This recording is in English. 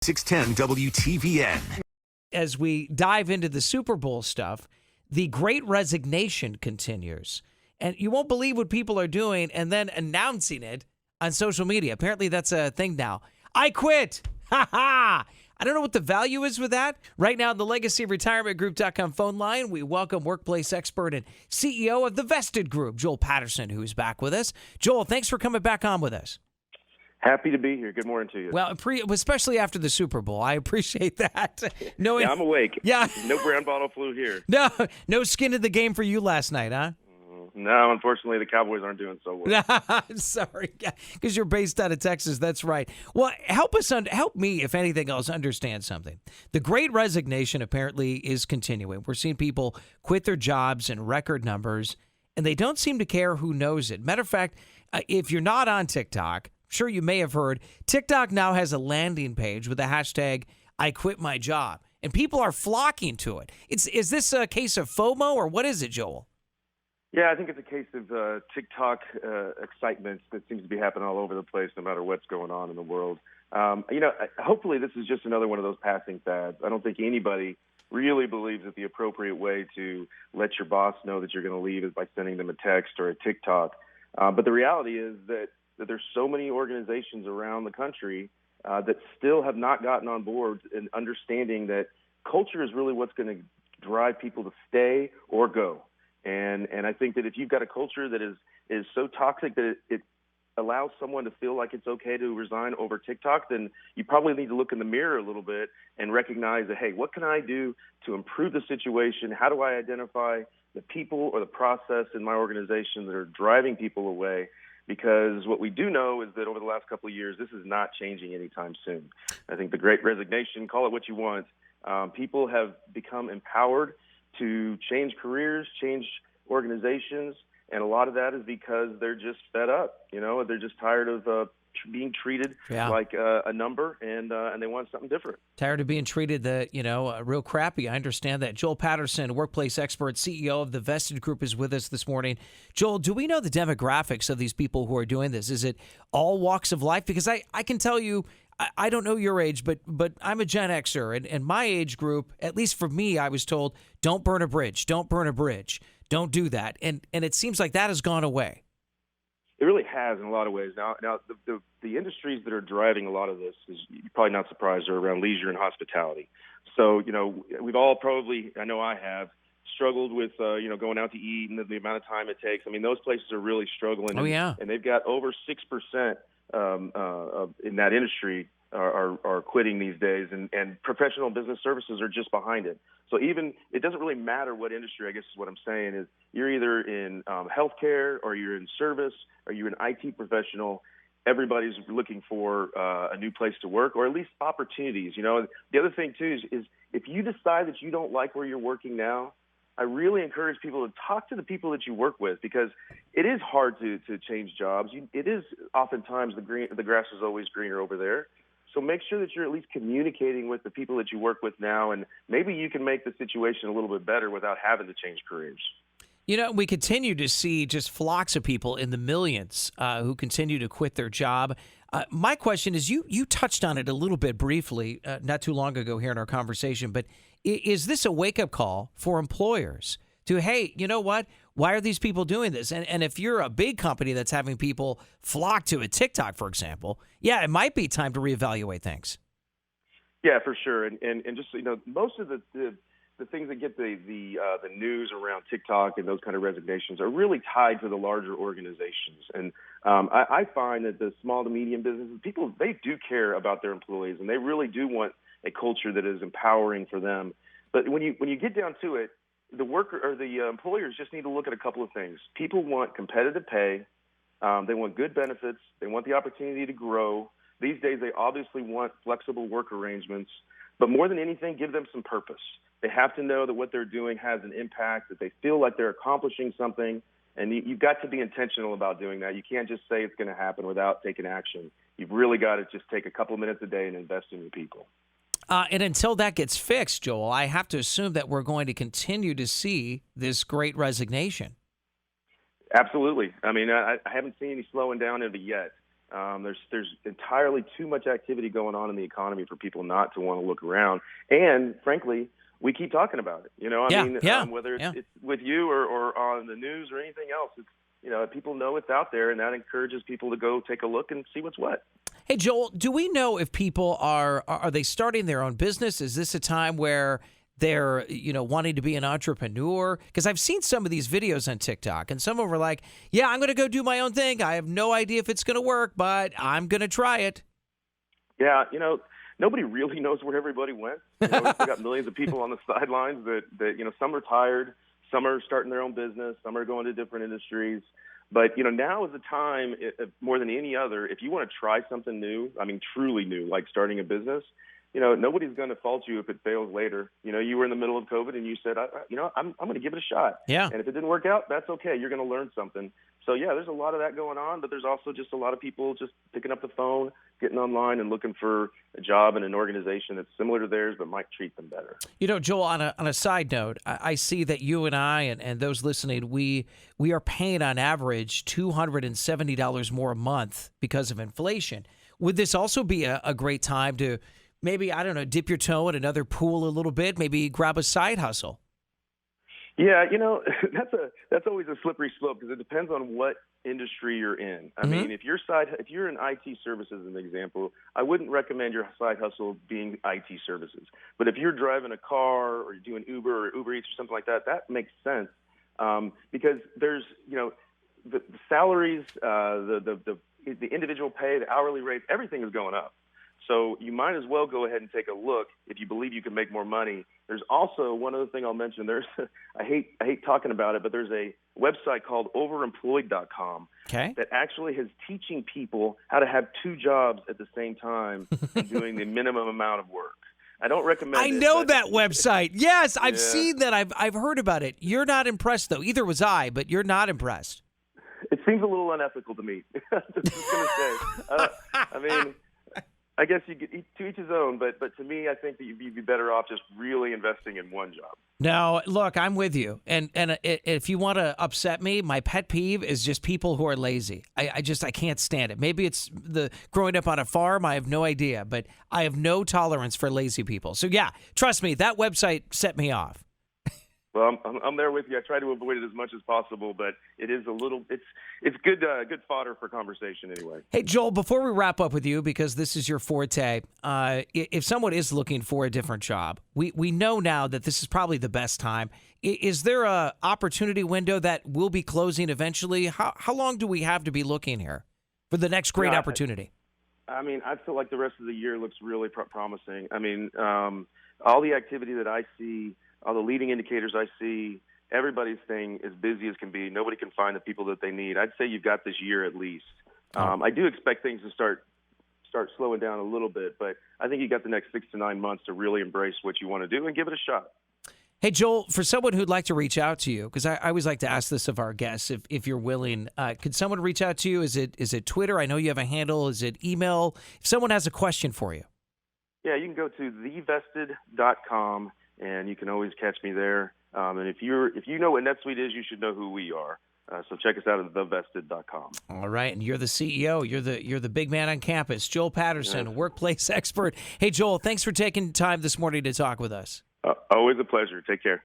610 WTVN. As we dive into the Super Bowl stuff, the Great Resignation continues. And you won't believe what people are doing and then announcing it on social media. Apparently that's a thing now. I quit. Ha ha. I don't know what the value is with that. Right now, on the LegacyRetirementGroup.com phone line, we welcome workplace expert and CEO of the Vested Group, Joel Patterson, who is back with us. Joel, thanks for coming back on with us. Happy to be here. Good morning to you. Well, especially after the Super Bowl. I appreciate that. Yeah, I'm awake. Yeah. No brown bottle flu here. No skin in the game for you last night, huh? No, unfortunately, the Cowboys aren't doing so well. Sorry, because you're based out of Texas. That's right. Well, help me, if anything else, understand something. The Great Resignation apparently is continuing. We're seeing people quit their jobs in record numbers, and they don't seem to care who knows it. Matter of fact, if you're not on TikTok, sure you may have heard, TikTok now has a landing page with the hashtag I quit my job, and people are flocking to it. Is this a case of FOMO, or what is it, Joel? Yeah, I think it's a case of TikTok excitement that seems to be happening all over the place, no matter what's going on in the world. Hopefully this is just another one of those passing fads. I don't think anybody really believes that the appropriate way to let your boss know that you're going to leave is by sending them a text or a TikTok. But the reality is that there's so many organizations around the country that still have not gotten on board in understanding that culture is really what's going to drive people to stay or go. And I think that if you've got a culture that is so toxic that it allows someone to feel like it's okay to resign over TikTok, then you probably need to look in the mirror a little bit and recognize that, hey, what can I do to improve the situation? How do I identify the people or the process in my organization that are driving people away? Because what we do know is that over the last couple of years, this is not changing anytime soon. I think the Great Resignation, call it what you want, people have become empowered to change careers, change organizations, and a lot of that is because they're just fed up. They're just tired of being treated like a number, and they want something different. Tired of being treated real crappy. I understand that. Joel Patterson, workplace expert, CEO of the Vested Group, is with us this morning. Joel, do we know the demographics of these people who are doing this? Is it all walks of life? Because I can tell you, I don't know your age, but I'm a Gen Xer, and my age group, at least for me, I was told, don't burn a bridge, don't burn a bridge, don't do that. And it seems like that has gone away. It really has in a lot of ways. Now the industries that are driving a lot of this, is you're probably not surprised, are around leisure and hospitality. So, we've all probably, I know I have, struggled with, going out to eat and the amount of time it takes. I mean, those places are really struggling. Oh, yeah. And they've got over 6% in that industry are quitting these days, and professional business services are just behind it. So even it doesn't really matter what industry, I guess is what I'm saying, is you're either in healthcare or you're in service or you're an IT professional. Everybody's looking for a new place to work, or at least opportunities. The other thing too is if you decide that you don't like where you're working now, I really encourage people to talk to the people that you work with, because it is hard to change jobs. It is oftentimes the grass is always greener over there. So make sure that you're at least communicating with the people that you work with now, and maybe you can make the situation a little bit better without having to change careers. We continue to see just flocks of people in the millions who continue to quit their job. My question is, you touched on it a little bit briefly not too long ago here in our conversation, but is this a wake-up call for employers to, hey, you know what? Why are these people doing this? And if you're a big company that's having people flock to a TikTok, for example, yeah, it might be time to reevaluate things. Yeah, for sure. And just, most of the things that get the news around TikTok and those kind of resignations are really tied to the larger organizations. And I find that the small to medium businesses, people, they do care about their employees, and they really do want a culture that is empowering for them. But when you get down to it, the worker or the employers just need to look at a couple of things. People want competitive pay. They want good benefits. They want the opportunity to grow. These days, they obviously want flexible work arrangements. But more than anything, give them some purpose. They have to know that what they're doing has an impact, that they feel like they're accomplishing something. And you've got to be intentional about doing that. You can't just say it's going to happen without taking action. You've really got to just take a couple of minutes a day and invest in your people. And until that gets fixed, Joel, I have to assume that we're going to continue to see this Great Resignation. Absolutely. I mean, I haven't seen any slowing down of it yet. There's entirely too much activity going on in the economy for people not to want to look around. And frankly, we keep talking about it. Whether it's with you or on the news or anything else, it's, people know it's out there, and that encourages people to go take a look and see what's what. Hey, Joel, do we know if people are they starting their own business? Is this a time where they're, wanting to be an entrepreneur? Because I've seen some of these videos on TikTok, and some of them are like, yeah, I'm going to go do my own thing. I have no idea if it's going to work, but I'm going to try it. Yeah, nobody really knows where everybody went. We've got millions of people on the sidelines that some are tired, some are starting their own business, some are going to different industries. But, now is the time, more than any other, if you want to try something new, truly new, like starting a business, nobody's going to fault you if it fails later. You were in the middle of COVID and you said, I'm going to give it a shot. Yeah. And if it didn't work out, that's okay. You're going to learn something. So, yeah, there's a lot of that going on, but there's also just a lot of people just picking up the phone, getting online and looking for a job in an organization that's similar to theirs but might treat them better. Joel, on a side note, I see that you and I and those listening, we are paying on average $270 more a month because of inflation. Would this also be a great time to maybe, dip your toe in another pool a little bit, maybe grab a side hustle? Yeah, that's always a slippery slope because it depends on what industry you're in. I mean, if you're in IT services, as an example, I wouldn't recommend your side hustle being IT services. But if you're driving a car or you're doing Uber or Uber Eats or something like that, that makes sense because there's, the salaries, the individual pay, the hourly rate, everything is going up. So you might as well go ahead and take a look if you believe you can make more money. There's also one other thing I'll mention. I hate talking about it, but there's a website called overemployed.com that actually is teaching people how to have two jobs at the same time and doing the minimum amount of work. I don't recommend it. I know that website. Yes, I've seen that. I've heard about it. You're not impressed, though. Either was I, but you're not impressed. It seems a little unethical to me. Just going to say. I guess you get to each his own, but to me, I think that you'd be better off just really investing in one job. No, look, I'm with you. And if you want to upset me, my pet peeve is just people who are lazy. I can't stand it. Maybe it's the growing up on a farm. I have no idea, but I have no tolerance for lazy people. So yeah, trust me, that website set me off. Well, I'm there with you. I try to avoid it as much as possible, but it is it's good fodder for conversation anyway. Hey, Joel, before we wrap up with you, because this is your forte, if someone is looking for a different job, we know now that this is probably the best time. Is there a opportunity window that will be closing eventually? How long do we have to be looking here for the next great opportunity? I feel like the rest of the year looks really promising. All the activity that I see, all the leading indicators I see, everybody's staying as busy as can be. Nobody can find the people that they need. I'd say you've got this year at least. I do expect things to start slowing down a little bit, but I think you got the next 6 to 9 months to really embrace what you want to do and give it a shot. Hey, Joel, for someone who'd like to reach out to you, because I always like to ask this of our guests, if you're willing, could someone reach out to you? Is it Twitter? I know you have a handle. Is it email? If someone has a question for you. Yeah, you can go to thevested.com. And you can always catch me there. And if you know what NetSuite is, you should know who we are. So check us out at thevested.com. All right, and you're the CEO. You're the big man on campus, Joel Patterson, workplace expert. Hey, Joel, thanks for taking time this morning to talk with us. Always a pleasure. Take care.